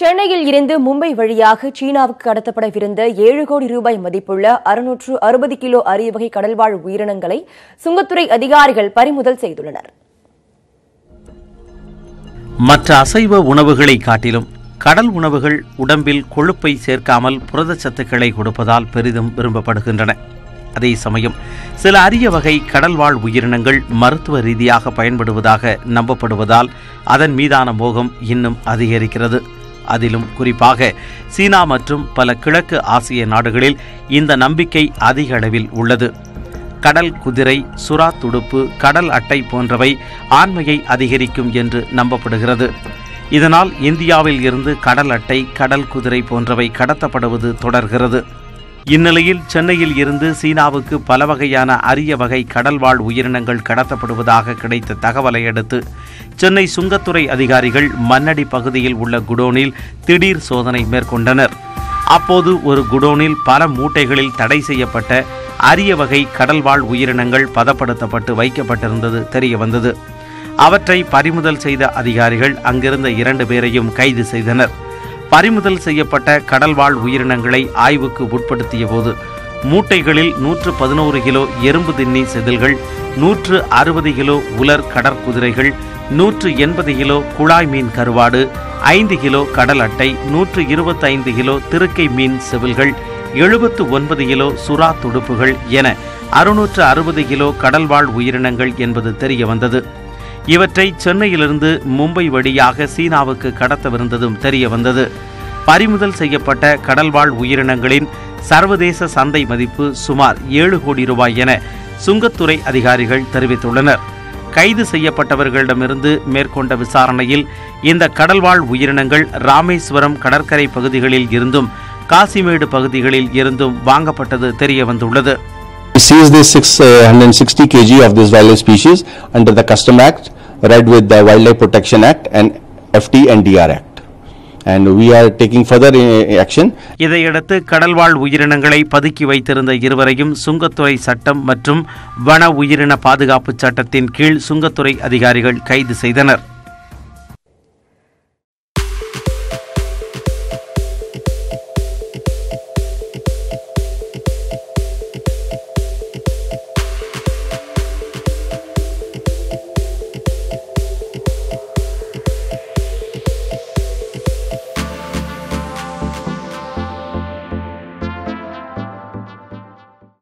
சென்னையில் இருந்து மும்பை வழியாக சீனாவுக்கு கடத்தப்படவிருந்த 7 கோடி ரூபாய் மதிப்புள்ள 660 கிலோ அரிய வகை கடல்வாழ் உயிரினங்களை சுங்கத்துறை அதிகாரிகள் பறிமுதல் செய்துள்ளனர். மற்ற அசைவ உணவுகளை காட்டிலும் கடல் உணவுகள் உடம்பில் கொழுப்பை சேர்க்காமல் புரதச்சத்துக்களை கொடுப்பதால் பெரிதும் விரும்பப்படுகின்றன. அதே சமயம் சில அரிய வகை கடல்வாழ் உயிரினங்கள் மருத்துவ ரீதியாக பயன்படுவதாக நம்பப்படுவதால் அதன் மீதான மோகம் இன்னும் அதிகரிக்கிறது. அதிலும் குறிப்பாக சீனா மற்றும் பல கிழக்கு ஆசிய நாடுகளில் இந்த நம்பிக்கை அதிக அளவில் உள்ளது. கடல் குதிரை, சுறா துடுப்பு, கடல் அட்டை போன்றவை ஆண்மையை அதிகரிக்கும் என்று நம்பப்படுகிறது. இதனால் இந்தியாவில் இருந்து கடல் அட்டை, கடல் குதிரை போன்றவை கடத்தப்படுவது தொடர்கிறது. இந்நிலையில் சென்னையில் இருந்து சீனாவுக்கு பல வகையான அரிய வகை கடல்வாழ் உயிரினங்கள் கடத்தப்படுவதாக கிடைத்த தகவலை அடுத்து சென்னை சுங்கத்துறை அதிகாரிகள் மண்ணடி பகுதியில் உள்ள குடோனில் திடீர் சோதனை மேற்கொண்டனர். அப்போது ஒரு குடோனில் பல மூட்டைகளில் தடை செய்யப்பட்ட அரிய வகை கடல்வாழ் உயிரினங்கள் பதப்படுத்தப்பட்டு வைக்கப்பட்டிருந்தது தெரியவந்தது. அவற்றை பறிமுதல் செய்த அதிகாரிகள் அங்கிருந்த 2 பேரையும் கைது செய்தனர். பறிமுதல் செய்யப்பட்ட கடல்வாழ் உயிரினங்களை ஆய்வுக்கு உட்படுத்திய போது மூட்டைகளில் 111 கிலோ எறும்பு தின்னி செதில்கள், 160 கிலோ உலர் கடற்குதிரைகள், 180 கிலோ குழாய் மீன் கருவாடு, 5 கிலோ கடல் அட்டை, 125 கிலோ திருக்கை மீன் செவில்கள், 79 கிலோ சுறா துடுப்புகள் என 660 கிலோ கடல்வாழ் உயிரினங்கள் என்பது தெரிய வந்தது. இவற்றை சென்னையிலிருந்து மும்பை வழியாக சீனாவுக்கு கடத்தவிருந்ததும் தெரிய வந்தது. பறிமுதல் செய்யப்பட்ட கடல்வாழ் உயிரினங்களின் சர்வதேச சந்தை மதிப்பு சுமார் 7 கோடி ரூபாய் என சுங்கத்துறை அதிகாரிகள் தெரிவித்துள்ளனர். கைது செய்யப்பட்டவர்களிடமிருந்து மேற்கொண்ட விசாரணையில் இந்த கடல்வாழ் உயிரினங்கள் ராமேஸ்வரம் கடற்கரை பகுதிகளில் இருந்தும் காசிமேடு பகுதிகளில் இருந்தும் வாங்கப்பட்டது தெரிய வந்துள்ளது. We seized this 660 kg of this wildlife species under the Custom Act, read with the Wildlife Protection Act and FT&DR Act. And we are taking further action. இதையடுத்து கடல்வாழ் உயிரினங்களை பதுக்கி வைத்திருந்த இருவரையும் சுங்கத்துறை சட்டம் மற்றும் வன உயிரின பாதுகாப்பு சட்டத்தின் கீழ் சுங்கத்துறை அதிகாரிகள் கைது செய்தனர்.